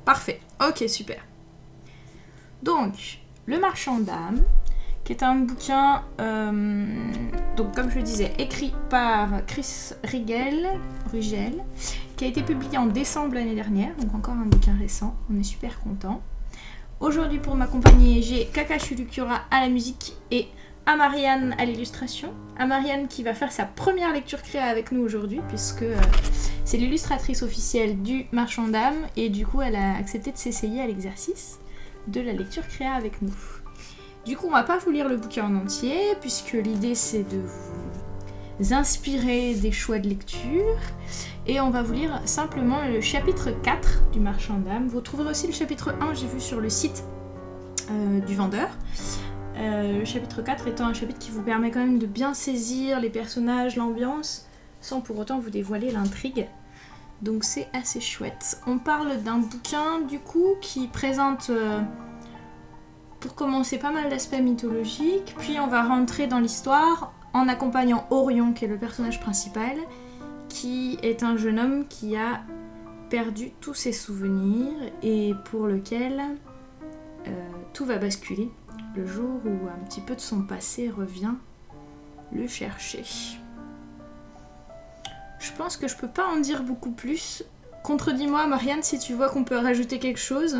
Parfait. Ok, super. Donc, Le Marchand d'âme, qui est un bouquin, donc comme je le disais, écrit par Chris Rugel, qui a été publié en décembre l'année dernière, donc encore un bouquin récent. On est super contents. Aujourd'hui, pour m'accompagner, j'ai Kakashi Lucura à la musique et Amariane à l'illustration. Amariane qui va faire sa première lecture créa avec nous aujourd'hui, puisque c'est l'illustratrice officielle du Marchand d'âme, et du coup elle a accepté de s'essayer à l'exercice de la lecture créa avec nous. Du coup on va pas vous lire le bouquin en entier, puisque l'idée c'est de vous inspirer des choix de lecture, et on va vous lire simplement le chapitre 4 du Marchand d'âme. Vous trouverez aussi le chapitre 1, j'ai vu sur le site du vendeur. Le chapitre 4 étant un chapitre qui vous permet quand même de bien saisir les personnages, l'ambiance, sans pour autant vous dévoiler l'intrigue. Donc c'est assez chouette. On parle d'un bouquin du coup qui présente, pour commencer, pas mal d'aspects mythologiques, puis on va rentrer dans l'histoire en accompagnant Orion, qui est le personnage principal, qui est un jeune homme qui a perdu tous ses souvenirs et pour lequel tout va basculer le jour où un petit peu de son passé revient le chercher. Je pense que je peux pas en dire beaucoup plus. Contredis-moi, Marianne, si tu vois qu'on peut rajouter quelque chose.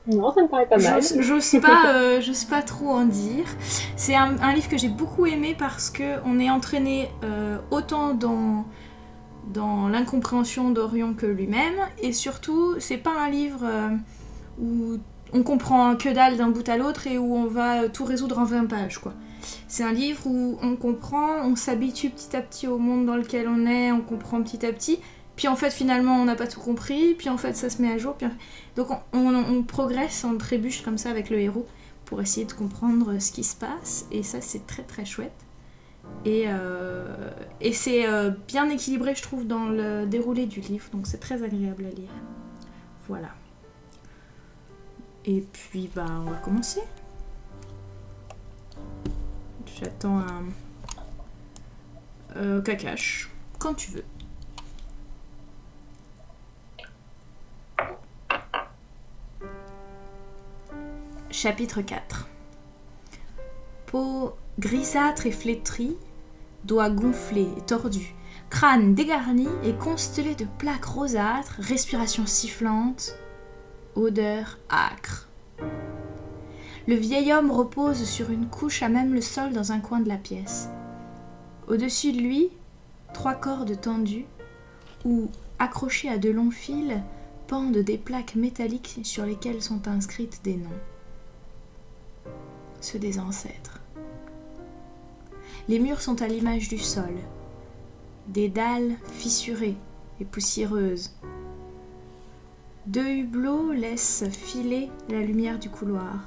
Non, ça me paraît pas mal. J'ose pas trop en dire. C'est un livre que j'ai beaucoup aimé parce qu'on est entraîné autant dans l'incompréhension d'Orion que lui-même, et surtout, c'est pas un livre où on comprend que dalle d'un bout à l'autre et où on va tout résoudre en 20 pages, quoi. C'est un livre où on comprend, on s'habitue petit à petit au monde dans lequel on est, on comprend petit à petit, puis en fait finalement on n'a pas tout compris, puis en fait ça se met à jour, puis... donc on progresse, on trébuche comme ça avec le héros pour essayer de comprendre ce qui se passe, et ça c'est très très chouette. Et c'est bien équilibré je trouve dans le déroulé du livre, donc c'est très agréable à lire. Voilà. Et puis, bah, on va commencer. J'attends un... Kakash, quand tu veux. Chapitre 4. Peau grisâtre et flétrie, doigts gonflés et tordus, crâne dégarni et constellé de plaques rosâtres, respiration sifflante... odeur âcre. Le vieil homme repose sur une couche à même le sol dans un coin de la pièce. Au-dessus de lui, 3 cordes tendues, où, accrochées à de longs fils, pendent des plaques métalliques sur lesquelles sont inscrites des noms. Ceux des ancêtres. Les murs sont à l'image du sol. Des dalles fissurées et poussiéreuses. 2 hublots laissent filer la lumière du couloir.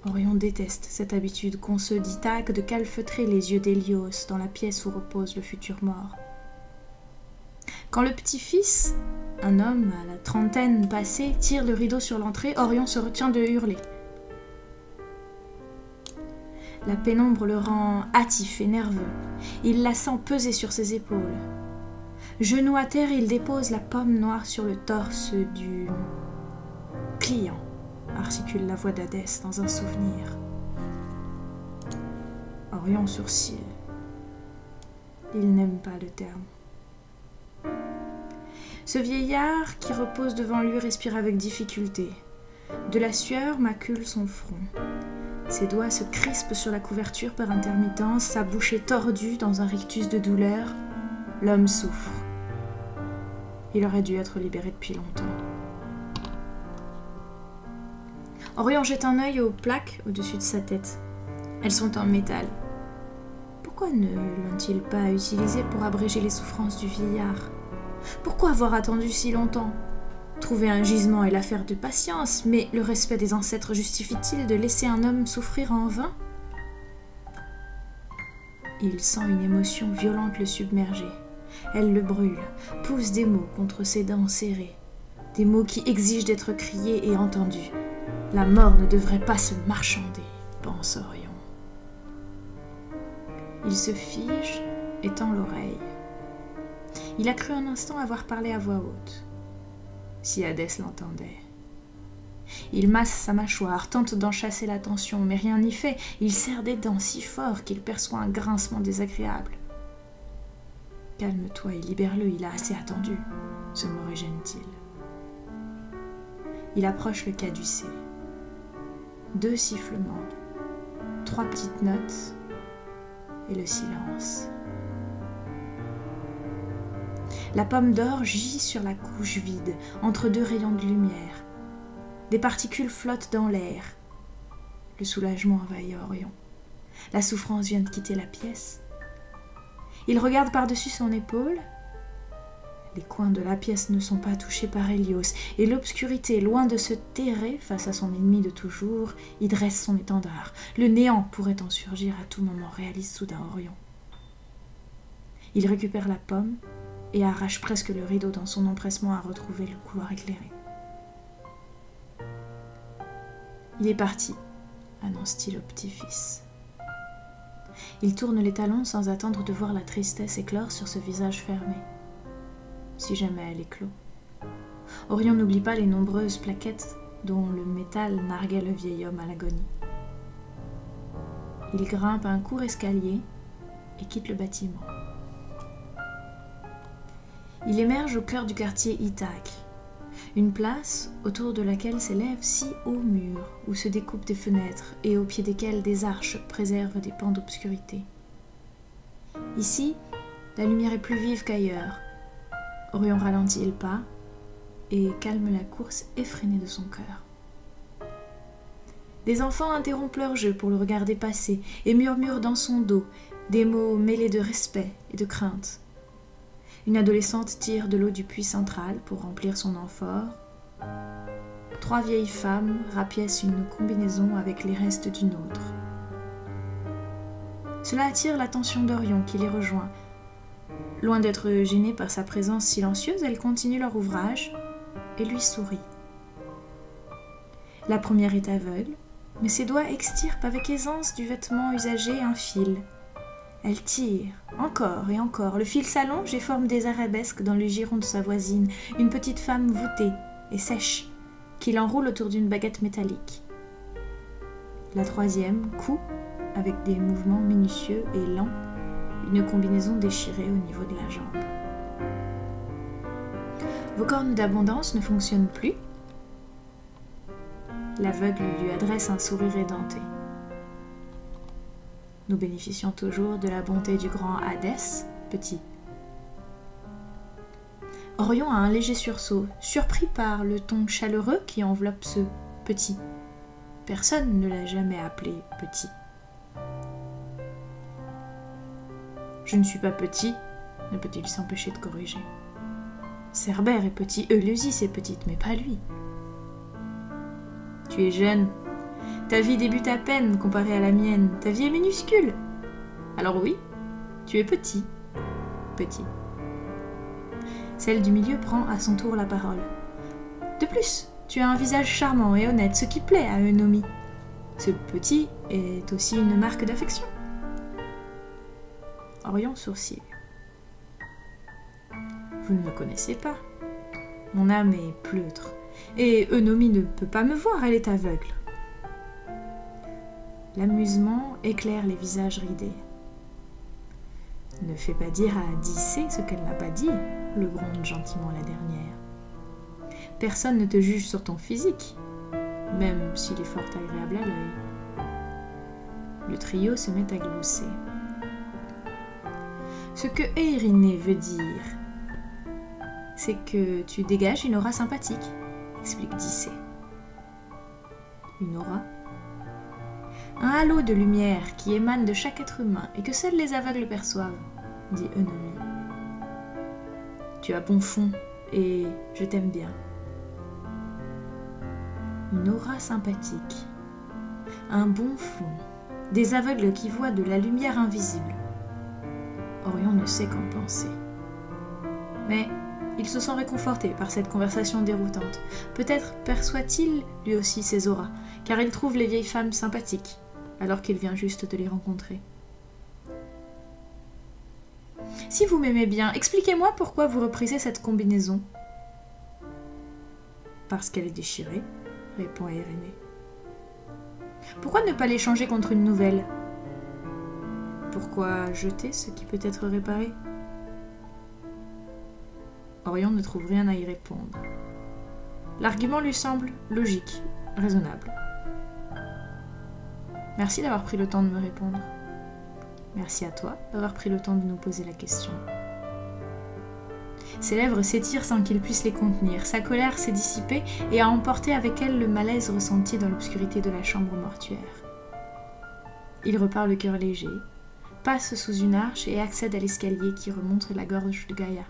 Orion déteste cette habitude qu'on se dit tac de calfeutrer les yeux d'Hélios dans la pièce où repose le futur mort. Quand le petit-fils, un homme à la trentaine passée, tire le rideau sur l'entrée, Orion se retient de hurler. La pénombre le rend hâtif et nerveux. Il la sent peser sur ses épaules. Genou à terre, il dépose la pomme noire sur le torse du client, articule la voix d'Hadès dans un souvenir. Orion sourcille. Il n'aime pas le terme. Ce vieillard qui repose devant lui respire avec difficulté. De la sueur macule son front. Ses doigts se crispent sur la couverture par intermittence, sa bouche est tordue dans un rictus de douleur. L'homme souffre. Il aurait dû être libéré depuis longtemps. Orion jette un œil aux plaques au-dessus de sa tête. Elles sont en métal. Pourquoi ne l'ont-ils pas utilisé pour abréger les souffrances du vieillard? Pourquoi avoir attendu si longtemps? Trouver un gisement est l'affaire de patience, mais le respect des ancêtres justifie-t-il de laisser un homme souffrir en vain? Il sent une émotion violente le submerger. Elle le brûle, pousse des mots contre ses dents serrées. Des mots qui exigent d'être criés et entendus. La mort ne devrait pas se marchander, pense Orion. Il se fige et tend l'oreille. Il a cru un instant avoir parlé à voix haute. si Hadès l'entendait. Il masse sa mâchoire, tente d'en chasser l'attention, mais rien n'y fait. Il serre des dents si fort qu'il perçoit un grincement désagréable. « Calme-toi et libère-le, il a assez attendu », se morigène-t-il. Il approche le caducée. 2 sifflements, 3 petites notes et le silence. La pomme d'or gît sur la couche vide, entre 2 rayons de lumière. Des particules flottent dans l'air. Le soulagement envahit Orion. La souffrance vient de quitter la pièce. Il regarde par-dessus son épaule. Les coins de la pièce ne sont pas touchés par Hélios, et l'obscurité, loin de se terrer face à son ennemi de toujours, y dresse son étendard. Le néant pourrait en surgir à tout moment, réalise soudain Orion. Il récupère la pomme et arrache presque le rideau dans son empressement à retrouver le couloir éclairé. Il est parti, annonce-t-il au petit-fils. Il tourne les talons sans attendre de voir la tristesse éclore sur ce visage fermé. Si jamais elle éclot. Orion n'oublie pas les nombreuses plaquettes dont le métal narguait le vieil homme à l'agonie. Il grimpe un court escalier et quitte le bâtiment. Il émerge au cœur du quartier Ithaque, une place autour de laquelle s'élèvent 6 hauts murs où se découpent des fenêtres et au pied desquels des arches préservent des pans d'obscurité. Ici, la lumière est plus vive qu'ailleurs. Orion ralentit le pas et calme la course effrénée de son cœur. Des enfants interrompent leur jeu pour le regarder passer et murmurent dans son dos des mots mêlés de respect et de crainte. Une adolescente tire de l'eau du puits central pour remplir son amphore. 3 vieilles femmes rapiècent une combinaison avec les restes d'une autre. Cela attire l'attention d'Orion qui les rejoint. Loin d'être gênée par sa présence silencieuse, elles continuent leur ouvrage et lui sourient. La première est aveugle, mais ses doigts extirpent avec aisance du vêtement usagé un fil. Elle tire, encore et encore. Le fil s'allonge et forme des arabesques dans le giron de sa voisine, une petite femme voûtée et sèche, qui l'enroule autour d'une baguette métallique. La troisième coud, avec des mouvements minutieux et lents, une combinaison déchirée au niveau de la jambe. Vos cornes d'abondance ne fonctionnent plus? L'aveugle lui adresse un sourire édenté. Nous bénéficions toujours de la bonté du grand Hadès, petit. Orion a un léger sursaut, surpris par le ton chaleureux qui enveloppe ce petit. Personne ne l'a jamais appelé petit. Je ne suis pas petit, ne peut-il s'empêcher de corriger. Cerbère est petit, Éleusis est petite, mais pas lui. Tu es jeune. Ta vie débute à peine comparée à la mienne. Ta vie est minuscule. Alors oui, tu es petit. Petit. Celle du milieu prend à son tour la parole. De plus, tu as un visage charmant et honnête, ce qui plaît à Eunomie. Ce petit est aussi une marque d'affection. Orion sourcille. Vous ne me connaissez pas. Mon âme est pleutre. Et Eunomie ne peut pas me voir, elle est aveugle. L'amusement éclaire les visages ridés. Ne fais pas dire à Dicée ce qu'elle n'a pas dit, le gronde gentiment la dernière. Personne ne te juge sur ton physique, même s'il est fort agréable à l'œil. Le trio se met à glousser. Ce que Eirinée veut dire, c'est que tu dégages une aura sympathique, explique Dicée. Une aura? Un halo de lumière qui émane de chaque être humain et que seuls les aveugles perçoivent, dit Eunomie. Tu as bon fond et je t'aime bien. Une aura sympathique, un bon fond, des aveugles qui voient de la lumière invisible. Orion ne sait qu'en penser. Mais il se sent réconforté par cette conversation déroutante. Peut-être perçoit-il lui aussi ces auras, car il trouve les vieilles femmes sympathiques, alors qu'il vient juste de les rencontrer. Si vous m'aimez bien, expliquez-moi pourquoi vous reprisez cette combinaison. Parce qu'elle est déchirée, répond Irénée. Pourquoi ne pas l'échanger contre une nouvelle? Pourquoi jeter ce qui peut être réparé? Orion ne trouve rien à y répondre. L'argument lui semble logique, raisonnable. Merci d'avoir pris le temps de me répondre. Merci à toi d'avoir pris le temps de nous poser la question. Ses lèvres s'étirent sans qu'il puisse les contenir. Sa colère s'est dissipée et a emporté avec elle le malaise ressenti dans l'obscurité de la chambre mortuaire. Il repart le cœur léger, passe sous une arche et accède à l'escalier qui remonte la gorge de Gaïa.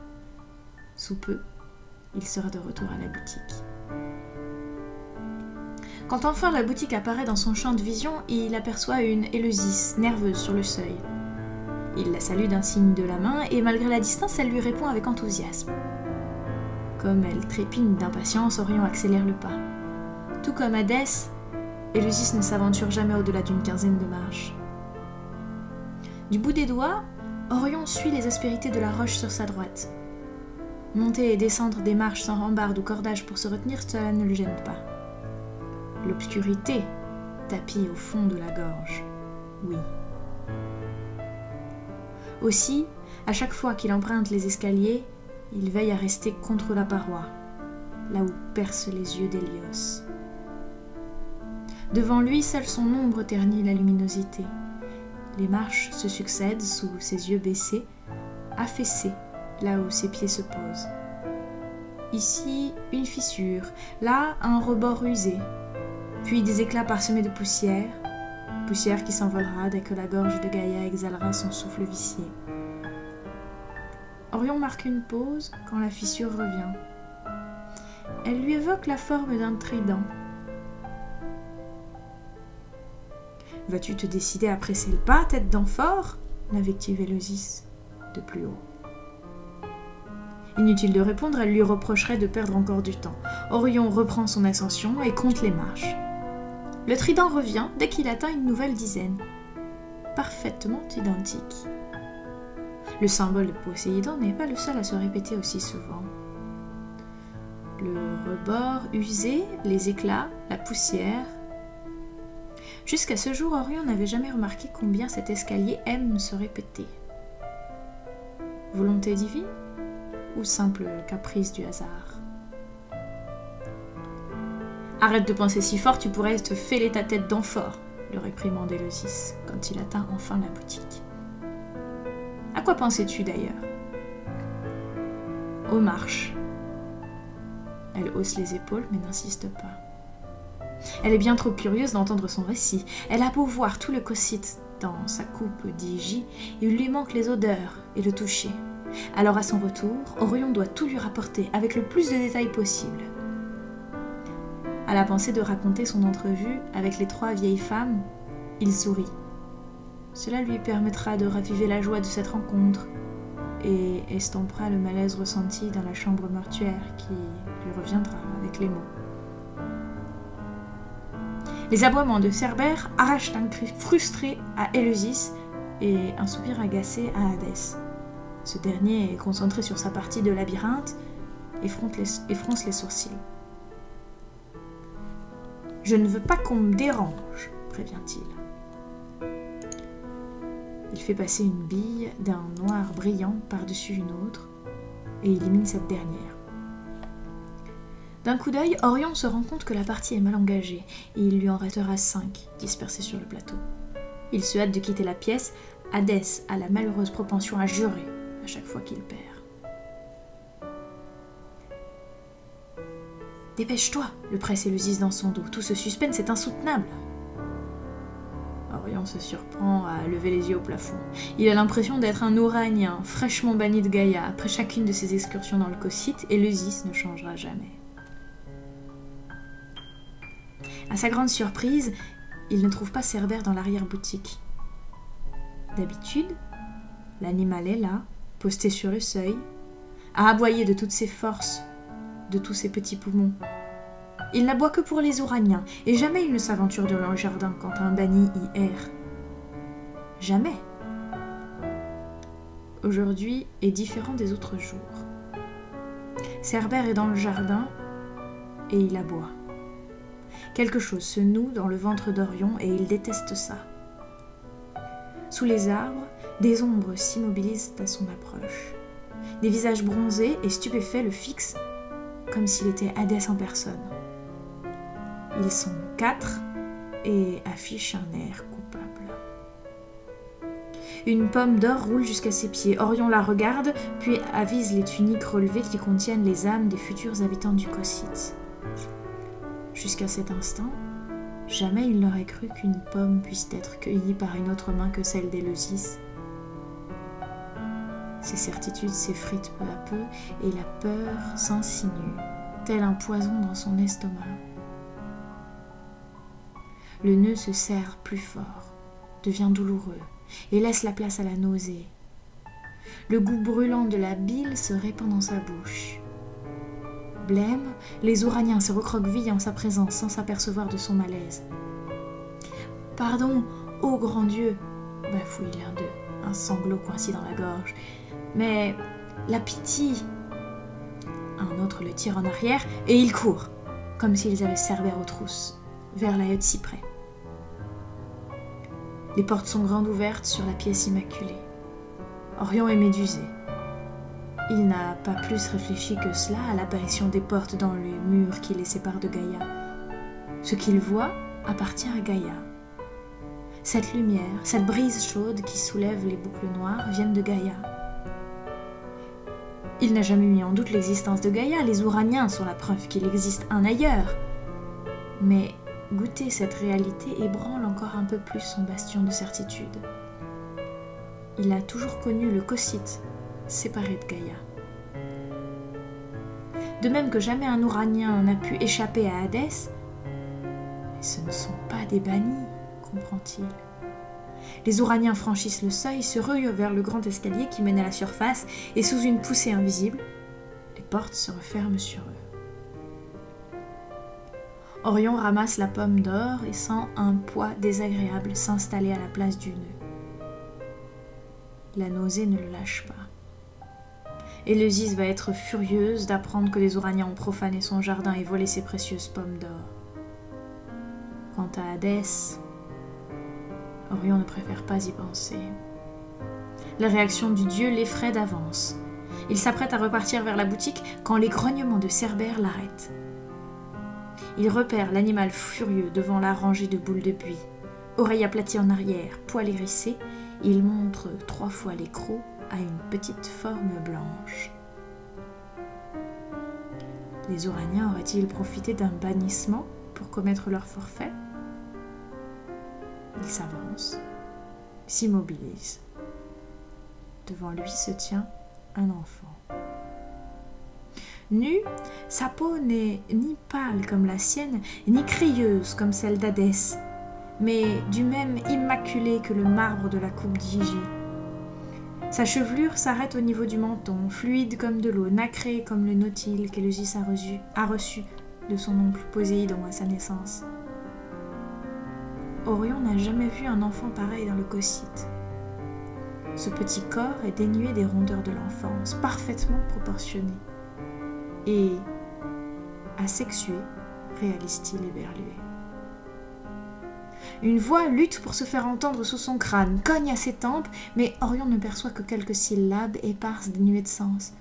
Sous peu, il sera de retour à la boutique. Quand enfin la boutique apparaît dans son champ de vision, il aperçoit une Éleusis nerveuse sur le seuil. Il la salue d'un signe de la main et malgré la distance, elle lui répond avec enthousiasme. Comme elle trépigne d'impatience, Orion accélère le pas. Tout comme Hadès, Éleusis ne s'aventure jamais au-delà d'une quinzaine de marches. Du bout des doigts, Orion suit les aspérités de la roche sur sa droite. Monter et descendre des marches sans rambarde ou cordage pour se retenir, cela ne le gêne pas. L'obscurité tapit au fond de la gorge, oui. Aussi, à chaque fois qu'il emprunte les escaliers, il veille à rester contre la paroi, là où percent les yeux d'Hélios. Devant lui, seul son ombre ternit la luminosité. Les marches se succèdent sous ses yeux baissés, affaissés, là où ses pieds se posent. Ici, une fissure, là, un rebord usé, puis des éclats parsemés de poussière qui s'envolera dès que la gorge de Gaïa exhalera son souffle vicié. Orion marque une pause quand la fissure revient. Elle lui évoque la forme d'un trident. « Vas-tu te décider à presser le pas, tête d'amphore » l'invective Éleusis, de plus haut. Inutile de répondre, elle lui reprocherait de perdre encore du temps. Orion reprend son ascension et compte les marches. Le trident revient dès qu'il atteint une nouvelle dizaine. Parfaitement identique. Le symbole de Poséidon n'est pas le seul à se répéter aussi souvent. Le rebord usé, les éclats, la poussière. Jusqu'à ce jour, Orion n'avait jamais remarqué combien cet escalier aime se répéter. Volonté divine ou simple caprice du hasard? Arrête de penser si fort, tu pourrais te fêler ta tête d'amphore, le réprimande Éleusis quand il atteint enfin la boutique. À quoi pensais-tu d'ailleurs? Aux marches. Elle hausse les épaules mais n'insiste pas. Elle est bien trop curieuse d'entendre son récit. Elle a beau voir tout le cocyte dans sa coupe d'hygie, il lui manque les odeurs et le toucher. Alors à son retour, Orion doit tout lui rapporter avec le plus de détails possible. À la pensée de raconter son entrevue avec les 3 vieilles femmes, il sourit. Cela lui permettra de raviver la joie de cette rencontre et estompera le malaise ressenti dans la chambre mortuaire qui lui reviendra avec les mots. Les aboiements de Cerbère arrachent un cri frustré à Éleusis et un soupir agacé à Hadès. Ce dernier est concentré sur sa partie de labyrinthe et fronce les sourcils. « Je ne veux pas qu'on me dérange, » prévient-il. Il fait passer une bille d'un noir brillant par-dessus une autre et élimine cette dernière. D'un coup d'œil, Orion se rend compte que la partie est mal engagée et il lui en restera 5 dispersés sur le plateau. Il se hâte de quitter la pièce. Hadès a la malheureuse propension à jurer à chaque fois qu'il perd. « Dépêche-toi » le presse Éleusis dans son dos. Tout ce suspense est insoutenable. Orion se surprend à lever les yeux au plafond. Il a l'impression d'être un Ouranien fraîchement banni de Gaïa. Après chacune de ses excursions dans le cocyte, Éleusis ne changera jamais. À sa grande surprise, il ne trouve pas Cerbère dans l'arrière-boutique. D'habitude, l'animal est là, posté sur le seuil, à aboyer de toutes ses forces, de tous ses petits poumons. Il n'aboie que pour les Ouraniens, et jamais il ne s'aventure dans leur jardin quand un banni y erre. Jamais. Aujourd'hui est différent des autres jours. Cerbère est dans le jardin, et il aboie. Quelque chose se noue dans le ventre d'Orion et il déteste ça. Sous les arbres, des ombres s'immobilisent à son approche. Des visages bronzés et stupéfaits le fixent comme s'il était Hadès en personne. Ils sont 4 et affichent un air coupable. Une pomme d'or roule jusqu'à ses pieds. Orion la regarde, puis avise les tuniques relevées qui contiennent les âmes des futurs habitants du Cocyte. Jusqu'à cet instant, jamais il n'aurait cru qu'une pomme puisse être cueillie par une autre main que celle d'Éleusis. Ses certitudes s'effritent peu à peu et la peur s'insinue, tel un poison dans son estomac. Le nœud se serre plus fort, devient douloureux et laisse la place à la nausée. Le goût brûlant de la bile se répand dans sa bouche. Blême, les Ouraniens se recroquevillent en sa présence sans s'apercevoir de son malaise. « Pardon, ô grand Dieu !» bafouille l'un d'eux, un sanglot coincé dans la gorge. « Mais la pitié !» Un autre le tire en arrière et ils courent, comme s'ils avaient Cerbère aux trousses, vers la haie de cyprès. Les portes sont grandes ouvertes sur la pièce immaculée. Orion est médusé. Il n'a pas plus réfléchi que cela à l'apparition des portes dans les murs qui les séparent de Gaïa. Ce qu'il voit appartient à Gaïa. Cette lumière, cette brise chaude qui soulève les boucles noires viennent de Gaïa. Il n'a jamais mis en doute l'existence de Gaïa, les Ouraniens sont la preuve qu'il existe un ailleurs. Mais goûter cette réalité ébranle encore un peu plus son bastion de certitude. Il a toujours connu le Cocyte, séparé de Gaïa. De même que jamais un Ouranien n'a pu échapper à Hadès, mais ce ne sont pas des bannis, comprend-il. Les Ouraniens franchissent le seuil, se ruent vers le grand escalier qui mène à la surface, et sous une poussée invisible, les portes se referment sur eux. Orion ramasse la pomme d'or et sent un poids désagréable s'installer à la place du nœud. La nausée ne le lâche pas. Éleusis va être furieuse d'apprendre que les Ouraniens ont profané son jardin et volé ses précieuses pommes d'or. Quant à Hadès, Orion ne préfère pas y penser. La réaction du dieu l'effraie d'avance. Il s'apprête à repartir vers la boutique quand les grognements de Cerbère l'arrêtent. Il repère l'animal furieux devant la rangée de boules de buis. Oreilles aplaties en arrière, poils hérissés, il montre 3 fois les crocs à une petite forme blanche. Les Ouraniens auraient-ils profité d'un bannissement pour commettre leur forfait? Il s'avance, s'immobilise. Devant lui se tient un enfant. Nue, sa peau n'est ni pâle comme la sienne, ni crieuse comme celle d'Hadès, mais du même immaculé que le marbre de la coupe d'Hygie. Sa chevelure s'arrête au niveau du menton, fluide comme de l'eau, nacrée comme le nautile qu'Éleusis a reçu de son oncle Poséidon à sa naissance. Orion n'a jamais vu un enfant pareil dans le Cocyte. Ce petit corps est dénué des rondeurs de l'enfance, parfaitement proportionné et asexué, réalise-t-il éberlué. Une voix lutte pour se faire entendre sous son crâne, cogne à ses tempes, mais Orion ne perçoit que quelques syllabes éparses dénuées de sens.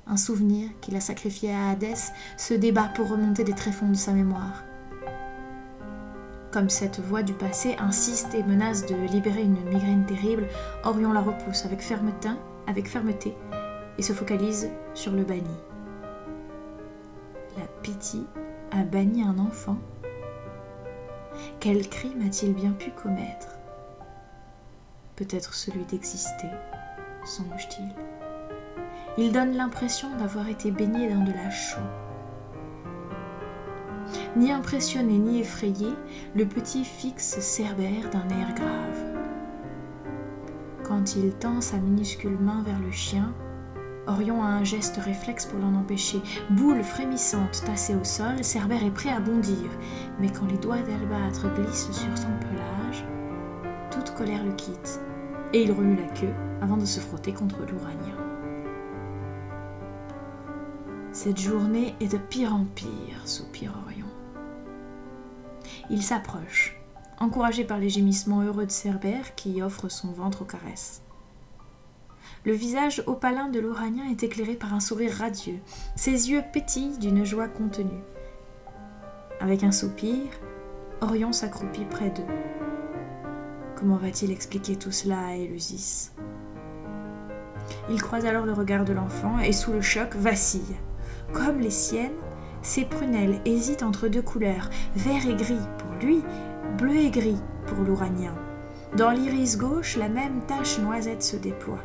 Un souvenir qu'il a sacrifié à Hadès se débat pour remonter des tréfonds de sa mémoire. Comme cette voix du passé insiste et menace de libérer une migraine terrible, Orion la repousse avec fermeté et se focalise sur le banni. La Pythie a banni un enfant. Quel crime a-t-il bien pu commettre? Peut-être celui d'exister, songe-t-il. Il donne l'impression d'avoir été baigné dans de la chaux. Ni impressionné ni effrayé, le petit fixe Cerbère d'un air grave. Quand il tend sa minuscule main vers le chien, Orion a un geste réflexe pour l'en empêcher. Boule frémissante tassée au sol, Cerbère est prêt à bondir. Mais quand les doigts d'Albâtre glissent sur son pelage, toute colère le quitte. Et il remue la queue avant de se frotter contre l'Ouranien. Cette journée est de pire en pire, soupire Orion. Il s'approche, encouragé par les gémissements heureux de Cerbère qui offre son ventre aux caresses. Le visage opalin de l'Ouranien est éclairé par un sourire radieux. Ses yeux pétillent d'une joie contenue. Avec un soupir, Orion s'accroupit près d'eux. Comment va-t-il expliquer tout cela à Éleusis? Il croise alors le regard de l'enfant et, sous le choc, vacille. Comme les siennes, ses prunelles hésitent entre deux couleurs, vert et gris pour lui, bleu et gris pour l'Ouranien. Dans l'iris gauche, la même tache noisette se déploie.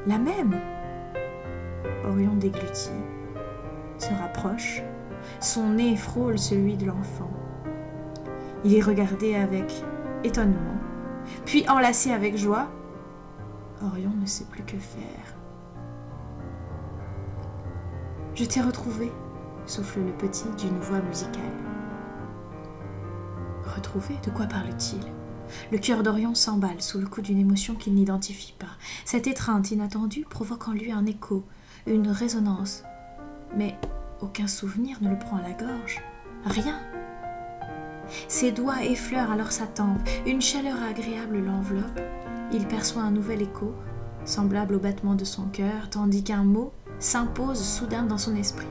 La même! Orion déglutit, se rapproche, son nez frôle celui de l'enfant. Il est regardé avec étonnement, puis enlacé avec joie. Orion ne sait plus que faire. « Je t'ai retrouvé », souffle le petit d'une voix musicale. « Retrouvé? De quoi parle-t-il » Le cœur d'Orion s'emballe sous le coup d'une émotion qu'il n'identifie pas. Cette étreinte inattendue provoque en lui un écho, une résonance. Mais aucun souvenir ne le prend à la gorge. Rien. Ses doigts effleurent alors sa tempe. Une chaleur agréable l'enveloppe. Il perçoit un nouvel écho, semblable au battement de son cœur, tandis qu'un mot s'impose soudain dans son esprit.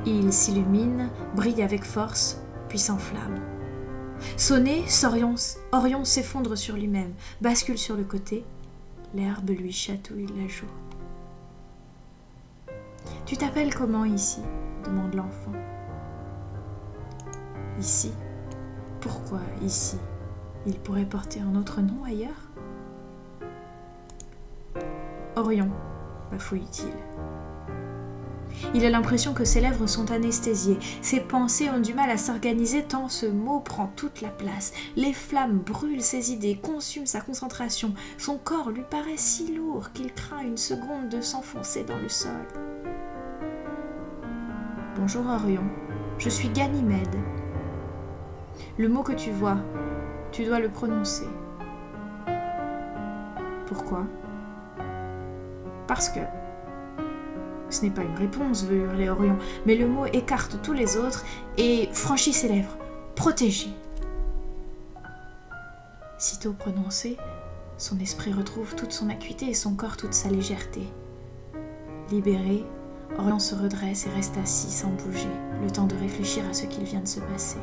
Il s'illumine, brille avec force, puis s'enflamme. Sonné, Orion s'effondre sur lui-même, bascule sur le côté. L'herbe lui chatouille la joue. « Tu t'appelles comment ici ?» demande l'enfant. « Ici? Pourquoi ici? Il pourrait porter un autre nom ailleurs ?» « Orion » bafouille-t-il. Il a l'impression que ses lèvres sont anesthésiées. Ses pensées ont du mal à s'organiser tant ce mot prend toute la place. Les flammes brûlent ses idées, consument sa concentration. Son corps lui paraît si lourd qu'il craint une seconde de s'enfoncer dans le sol. « Bonjour Orion, je suis Ganymède. Le mot que tu vois, tu dois le prononcer. » Pourquoi ? Parce que... Ce n'est pas une réponse, veut hurler Orion, mais le mot écarte tous les autres et franchit ses lèvres. Protégé. Sitôt prononcé, son esprit retrouve toute son acuité et son corps toute sa légèreté. Libéré, Orion se redresse et reste assis sans bouger, le temps de réfléchir à ce qu'il vient de se passer.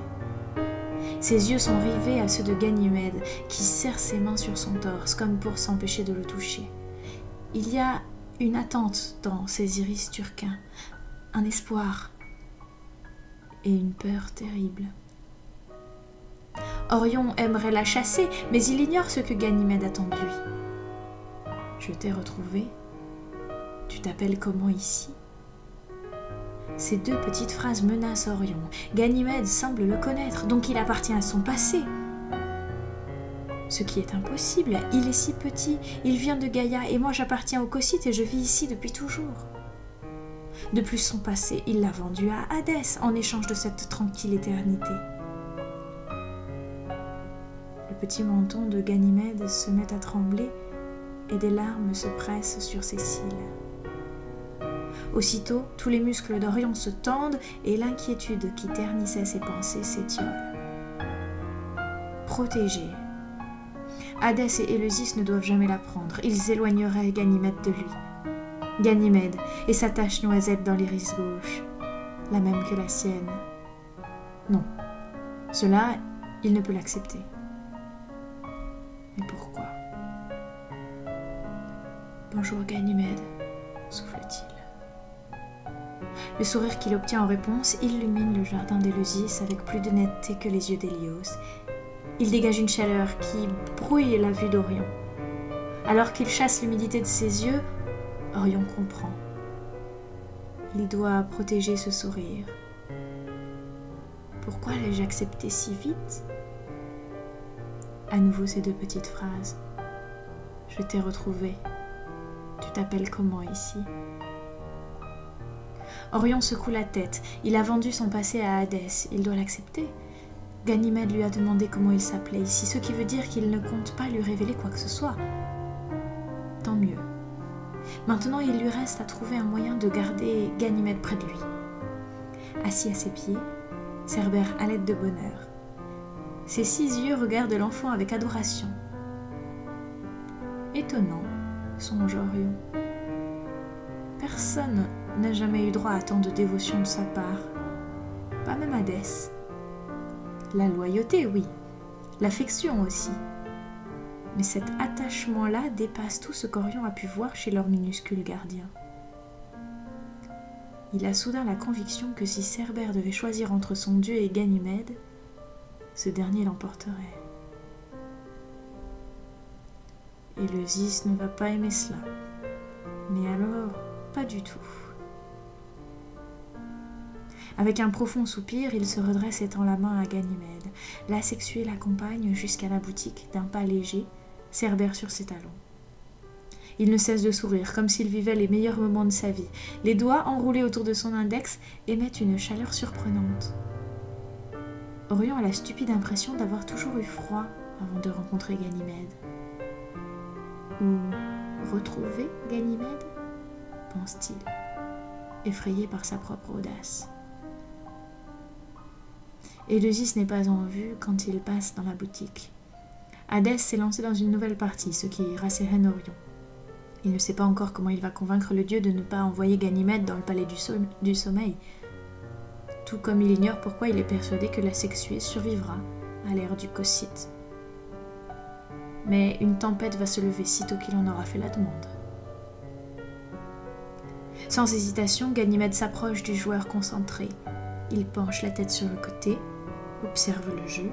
Ses yeux sont rivés à ceux de Ganymède, qui serre ses mains sur son torse, comme pour s'empêcher de le toucher. Il y a une attente dans ses iris turquins, un espoir et une peur terrible. Orion aimerait la chasser, mais il ignore ce que Ganymède attend de lui. « Je t'ai retrouvé. Tu t'appelles comment ici ?» Ces deux petites phrases menacent Orion. Ganymède semble le connaître, donc il appartient à son passé. Ce qui est impossible, il est si petit, il vient de Gaïa et moi j'appartiens au Cocyte et je vis ici depuis toujours. De plus, son passé, il l'a vendu à Hadès en échange de cette tranquille éternité. Le petit menton de Ganymède se met à trembler et des larmes se pressent sur ses cils. Aussitôt, tous les muscles d'Orion se tendent et l'inquiétude qui ternissait ses pensées s'étiole. Protégé. Hadès et Éleusis ne doivent jamais l'apprendre. Ils éloigneraient Ganymède de lui. Ganymède et sa tache noisette dans l'iris gauche, la même que la sienne. Non, cela, il ne peut l'accepter. Mais pourquoi? Bonjour Ganymède, souffle-t-il. Le sourire qu'il obtient en réponse illumine le jardin d'Éleusis avec plus de netteté que les yeux d'Hélios. Il dégage une chaleur qui brouille la vue d'Orion. Alors qu'il chasse l'humidité de ses yeux, Orion comprend. Il doit protéger ce sourire. Pourquoi l'ai-je accepté si vite? À nouveau ces deux petites phrases. Je t'ai retrouvé. Tu t'appelles comment ici? Orion secoue la tête. Il a vendu son passé à Hadès. Il doit l'accepter. Ganymède lui a demandé comment il s'appelait ici, ce qui veut dire qu'il ne compte pas lui révéler quoi que ce soit. Tant mieux. Maintenant, il lui reste à trouver un moyen de garder Ganymède près de lui. Assis à ses pieds, Cerbère halète de bonheur. Ses 6 yeux regardent l'enfant avec adoration. Étonnant, songe Orion. Personne n'a jamais eu droit à tant de dévotion de sa part, pas même Hadès. La loyauté, oui, l'affection aussi. Mais cet attachement-là dépasse tout ce qu'Orion a pu voir chez leur minuscule gardien. Il a soudain la conviction que si Cerbère devait choisir entre son dieu et Ganymède, ce dernier l'emporterait. Éleusis ne va pas aimer cela. Mais alors, pas du tout. Avec un profond soupir, il se redresse et tend la main à Ganymède. L'asexué l'accompagne jusqu'à la boutique d'un pas léger, Cerbère sur ses talons. Il ne cesse de sourire, comme s'il vivait les meilleurs moments de sa vie. Les doigts enroulés autour de son index émettent une chaleur surprenante. Orion a la stupide impression d'avoir toujours eu froid avant de rencontrer Ganymède. Ou retrouver Ganymède, pense-t-il, effrayé par sa propre audace. Éleusis n'est pas en vue quand il passe dans la boutique. Hadès s'est lancé dans une nouvelle partie, ce qui rassérène Orion. Il ne sait pas encore comment il va convaincre le dieu de ne pas envoyer Ganymède dans le palais du sommeil. Tout comme il ignore pourquoi il est persuadé que la sexuée survivra à l'ère du Cocyte. Mais une tempête va se lever sitôt qu'il en aura fait la demande. Sans hésitation, Ganymède s'approche du joueur concentré. Il penche la tête sur le côté, observe le jeu,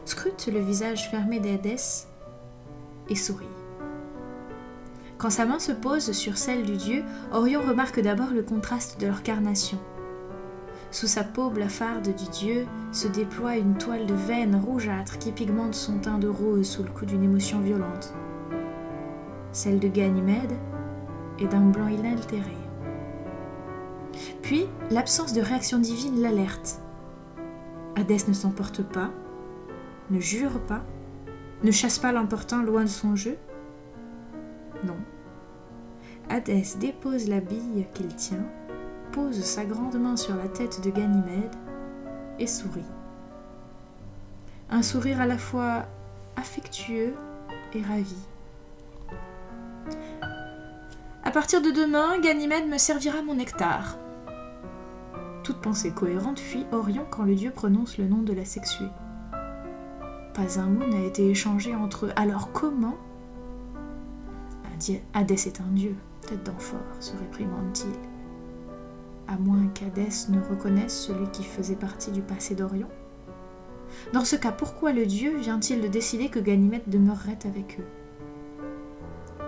scrute le visage fermé d'Hadès et sourit. Quand sa main se pose sur celle du dieu, Orion remarque d'abord le contraste de leur carnation. Sous sa peau blafarde du dieu se déploie une toile de veines rougeâtres qui pigmente son teint de rose sous le coup d'une émotion violente. Celle de Ganymède est d'un blanc inaltéré. Puis, l'absence de réaction divine l'alerte. Hadès ne s'emporte pas, ne jure pas, ne chasse pas l'emportant loin de son jeu. Non. Hadès dépose la bille qu'il tient, pose sa grande main sur la tête de Ganymède et sourit. Un sourire à la fois affectueux et ravi. À partir de demain, Ganymède me servira mon nectar. Toute pensée cohérente fuit Orion quand le dieu prononce le nom de la sexuée. Pas un mot n'a été échangé entre eux. Alors comment ? Hadès est un dieu, tête d'amphore, se réprimande-t-il. À moins qu'Hadès ne reconnaisse celui qui faisait partie du passé d'Orion. Dans ce cas, pourquoi le dieu vient-il de décider que Ganymède demeurerait avec eux ?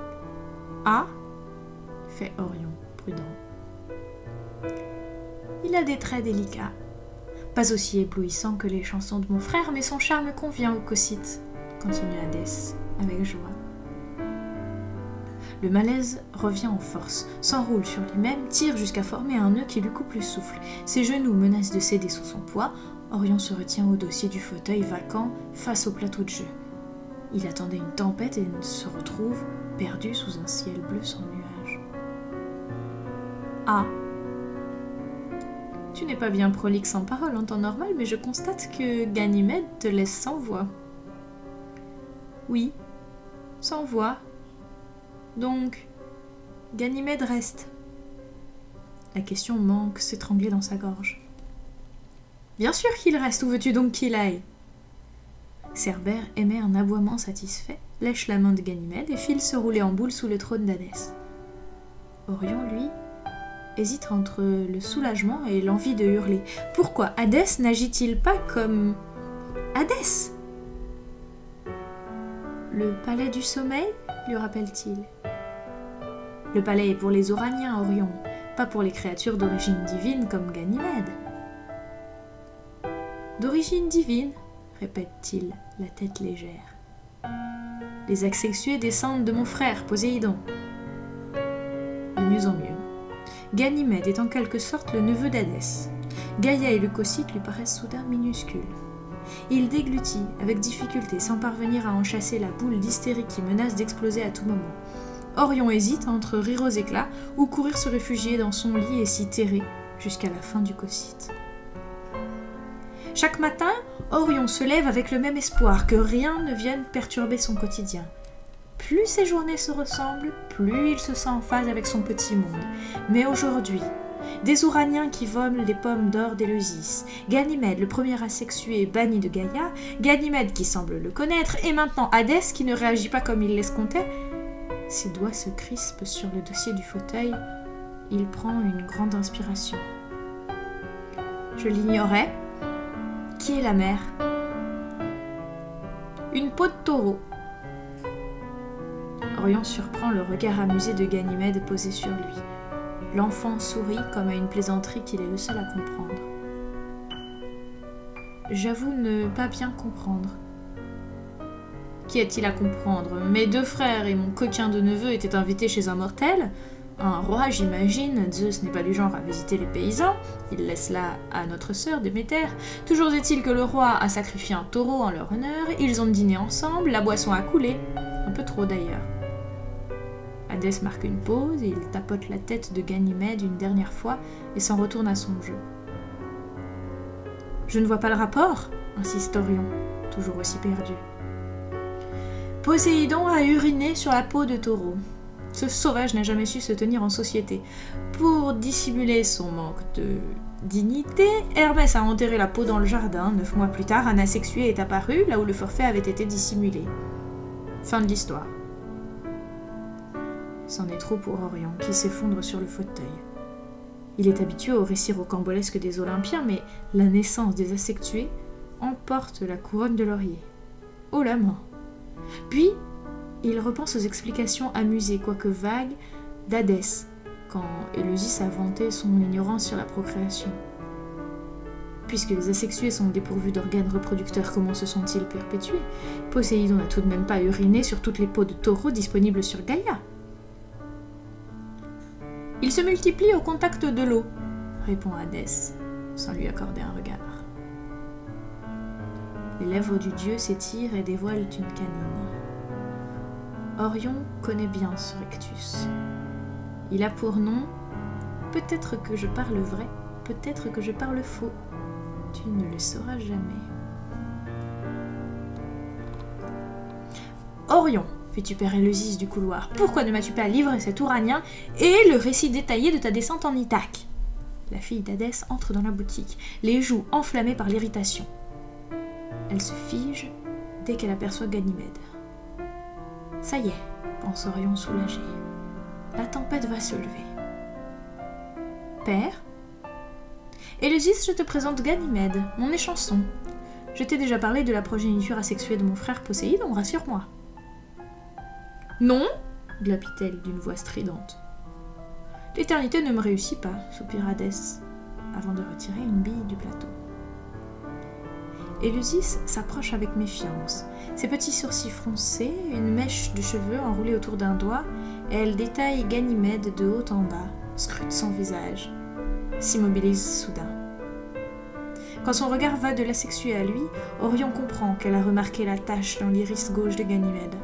Ah, fait Orion, prudent. Il a des traits délicats. Pas aussi éblouissant que les chansons de mon frère, mais son charme convient au Cocyte, continue Hadès, avec joie. Le malaise revient en force, s'enroule sur lui-même, tire jusqu'à former un nœud qui lui coupe le souffle. Ses genoux menacent de céder sous son poids. Orion se retient au dossier du fauteuil vacant face au plateau de jeu. Il attendait une tempête et se retrouve perdu sous un ciel bleu sans nuages. Ah, tu n'es pas bien prolixe en parole en temps normal, mais je constate que Ganymède te laisse sans voix. Oui, sans voix. Donc, Ganymède reste. La question manque s'étrangler dans sa gorge. Bien sûr qu'il reste, où veux-tu donc qu'il aille ? Cerbère émet un aboiement satisfait, lèche la main de Ganymède et file se rouler en boule sous le trône d'Hadès. Orion, lui, hésite entre le soulagement et l'envie de hurler. Pourquoi Hadès n'agit-il pas comme Hadès ? Le palais du sommeil, lui rappelle-t-il. Le palais est pour les Oraniens, Orion, pas pour les créatures d'origine divine comme Ganymède. D'origine divine, répète-t-il, la tête légère. Les asexués descendent de mon frère, Poséidon. De mieux en mieux. Ganymède est en quelque sorte le neveu d'Hadès. Gaïa et le Cocyte lui paraissent soudain minuscules. Il déglutit avec difficulté sans parvenir à en chasser la boule d'hystérie qui menace d'exploser à tout moment. Orion hésite entre rire aux éclats ou courir se réfugier dans son lit et s'y terrer jusqu'à la fin du cocyte. Chaque matin, Orion se lève avec le même espoir que rien ne vienne perturber son quotidien. Plus ses journées se ressemblent, plus il se sent en phase avec son petit monde. Mais aujourd'hui, des Ouraniens qui volent les pommes d'or d'Éleusis, Ganymède, le premier asexué banni de Gaïa, Ganymède qui semble le connaître, et maintenant Hadès qui ne réagit pas comme il l'escomptait. Ses doigts se crispent sur le dossier du fauteuil. Il prend une grande inspiration. Je l'ignorais. Qui est la mère? Une peau de taureau. Orion surprend le regard amusé de Ganymède posé sur lui. L'enfant sourit comme à une plaisanterie qu'il est le seul à comprendre. J'avoue ne pas bien comprendre. Qu'y a-t-il à comprendre? Mes 2 frères et mon coquin de neveu étaient invités chez un mortel. Un roi, j'imagine. Zeus n'est pas du genre à visiter les paysans. Il laisse là à notre sœur Déméter. Toujours est-il que le roi a sacrifié un taureau en leur honneur. Ils ont dîné ensemble, la boisson a coulé. Un peu trop d'ailleurs. Hadès marque une pause et il tapote la tête de Ganymède une dernière fois et s'en retourne à son jeu. Je ne vois pas le rapport, insiste Orion, toujours aussi perdu. Poséidon a uriné sur la peau de taureau. Ce sauvage n'a jamais su se tenir en société. Pour dissimuler son manque de dignité, Hermès a enterré la peau dans le jardin. 9 mois plus tard, un asexué est apparu là où le forfait avait été dissimulé. Fin de l'histoire. C'en est trop pour Orion, qui s'effondre sur le fauteuil. Il est habitué aux récits rocambolesques des Olympiens, mais la naissance des asexués emporte la couronne de laurier. Haut la main. Puis, il repense aux explications amusées, quoique vagues, d'Hadès, quand Éleusis a vanté son ignorance sur la procréation. Puisque les asexués sont dépourvus d'organes reproducteurs, comment se sont-ils perpétués? Poséidon n'a tout de même pas uriné sur toutes les peaux de taureaux disponibles sur Gaïa. Ils se multiplient au contact de l'eau, répond Hadès, sans lui accorder un regard. Les lèvres du dieu s'étirent et dévoilent une canine. Orion connaît bien ce rectus. Il a pour nom « Peut-être que je parle vrai, peut-être que je parle faux. Tu ne le sauras jamais. » Orion, fit-tu père Éleusis du couloir, pourquoi ne m'as-tu pas livré cet Ouranien et le récit détaillé de ta descente en Ithaque? La fille d'Hadès entre dans la boutique, les joues enflammées par l'irritation. Elle se fige dès qu'elle aperçoit Ganymède. Ça y est, pense Orion soulagé. La tempête va se lever. Père? Éleusis, je te présente Ganymède, mon échanson. Je t'ai déjà parlé de la progéniture asexuée de mon frère Poséidon, rassure-moi. Non, glapit-elle d'une voix stridente. L'éternité ne me réussit pas, soupira Hadès, avant de retirer une bille du plateau. Éleusis s'approche avec méfiance. Ses petits sourcils froncés, une mèche de cheveux enroulée autour d'un doigt, et elle détaille Ganymède de haut en bas, scrute son visage, s'immobilise soudain. Quand son regard va de l'asexué à lui, Orion comprend qu'elle a remarqué la tache dans l'iris gauche de Ganymède,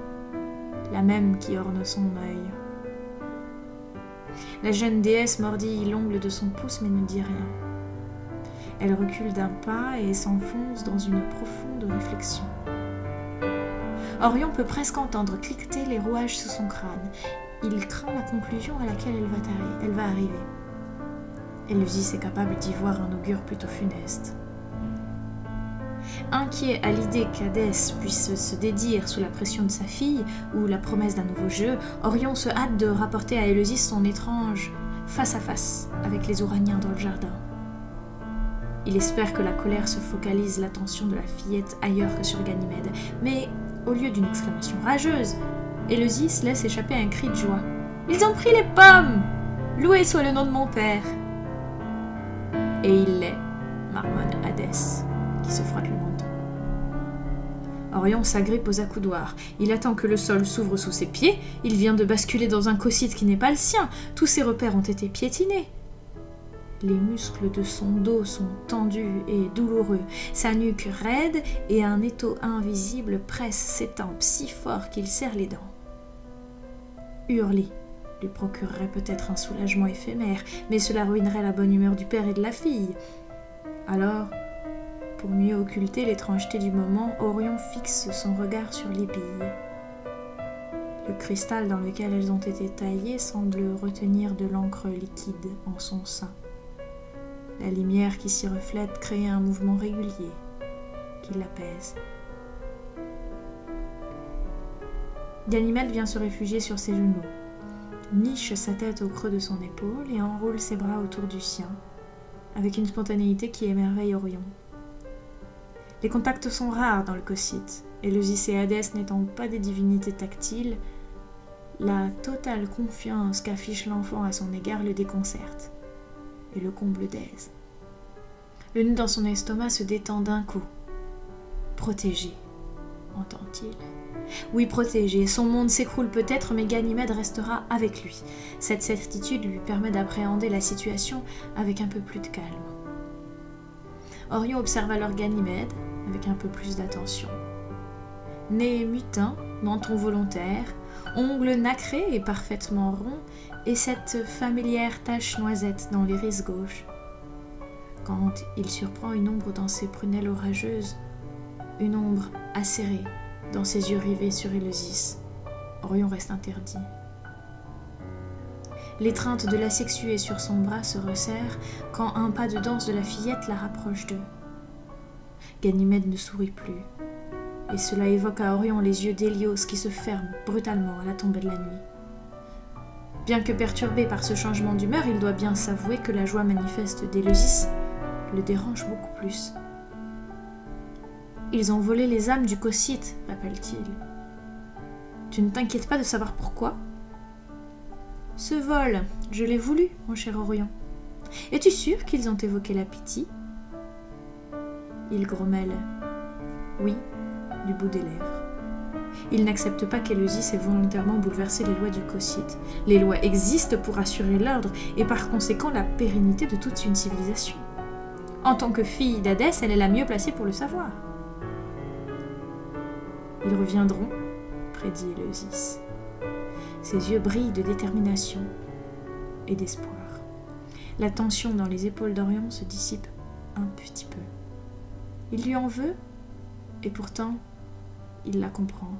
la même qui orne son œil. La jeune déesse mordit l'ongle de son pouce mais ne dit rien. Elle recule d'un pas et s'enfonce dans une profonde réflexion. Orion peut presque entendre cliqueter les rouages sous son crâne. Il craint la conclusion à laquelle elle va arriver. Éleusis est capable d'y voir un augure plutôt funeste. Inquiet à l'idée qu'Hadès puisse se dédire sous la pression de sa fille ou la promesse d'un nouveau jeu, Orion se hâte de rapporter à Éleusis son étrange face-à-face avec les Ouraniens dans le jardin. Il espère que la colère se focalise l'attention de la fillette ailleurs que sur Ganymède, mais au lieu d'une exclamation rageuse, Éleusis laisse échapper un cri de joie. « Ils ont pris les pommes! Loué soit le nom de mon père !» Et il l'est, marmonne Hadès, qui se frotte le menton. Orion s'agrippe aux accoudoirs. Il attend que le sol s'ouvre sous ses pieds. Il vient de basculer dans un cocyte qui n'est pas le sien. Tous ses repères ont été piétinés. Les muscles de son dos sont tendus et douloureux. Sa nuque raide et un étau invisible presse ses tempes si fort qu'il serre les dents. Hurler lui procurerait peut-être un soulagement éphémère, mais cela ruinerait la bonne humeur du père et de la fille. Alors, pour mieux occulter l'étrangeté du moment, Orion fixe son regard sur les billes. Le cristal dans lequel elles ont été taillées semble retenir de l'encre liquide en son sein. La lumière qui s'y reflète crée un mouvement régulier qui l'apaise. Ganymède vient se réfugier sur ses genoux, niche sa tête au creux de son épaule et enroule ses bras autour du sien, avec une spontanéité qui émerveille Orion. Les contacts sont rares dans le Cocyte, Éleusis et Hadès n'étant pas des divinités tactiles, la totale confiance qu'affiche l'enfant à son égard le déconcerte et le comble d'aise. Le nœud dans son estomac se détend d'un coup. Protégé, entend-il. Oui, protégé. Son monde s'écroule peut-être, mais Ganymède restera avec lui. Cette certitude lui permet d'appréhender la situation avec un peu plus de calme. Orion observe alors Ganymède avec un peu plus d'attention. Nez mutin, menton volontaire, ongles nacrés et parfaitement ronds, et cette familière tache noisette dans l'iris gauche. Quand il surprend une ombre dans ses prunelles orageuses, une ombre acérée dans ses yeux rivés sur Éleusis, Orion reste interdit. L'étreinte de la sexuée sur son bras se resserre quand un pas de danse de la fillette la rapproche d'eux. Ganymède ne sourit plus, et cela évoque à Orion les yeux d'Hélios qui se ferment brutalement à la tombée de la nuit. Bien que perturbé par ce changement d'humeur, il doit bien s'avouer que la joie manifeste d'Éleusis le dérange beaucoup plus. « Ils ont volé les âmes du Cocyte, rappelle-t-il. Tu ne t'inquiètes pas de savoir pourquoi ? Ce vol, je l'ai voulu, mon cher Orion. Es-tu sûr qu'ils ont évoqué la Pythie ? Il grommelle. Oui, du bout des lèvres. Il n'accepte pas qu'Éleusis ait volontairement bouleversé les lois du Cocyte. Les lois existent pour assurer l'ordre et par conséquent la pérennité de toute une civilisation. En tant que fille d'Hadès, elle est la mieux placée pour le savoir. Ils reviendront, prédit Éleusis. Ses yeux brillent de détermination et d'espoir. La tension dans les épaules d'Orion se dissipe un petit peu. Il lui en veut, et pourtant, il la comprend.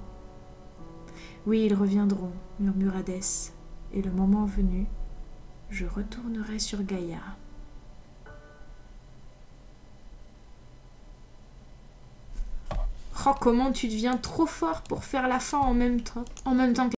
Oui, ils reviendront, murmure Hadès, et le moment venu, je retournerai sur Gaïa. Oh, comment tu deviens trop fort pour faire la fin en même temps que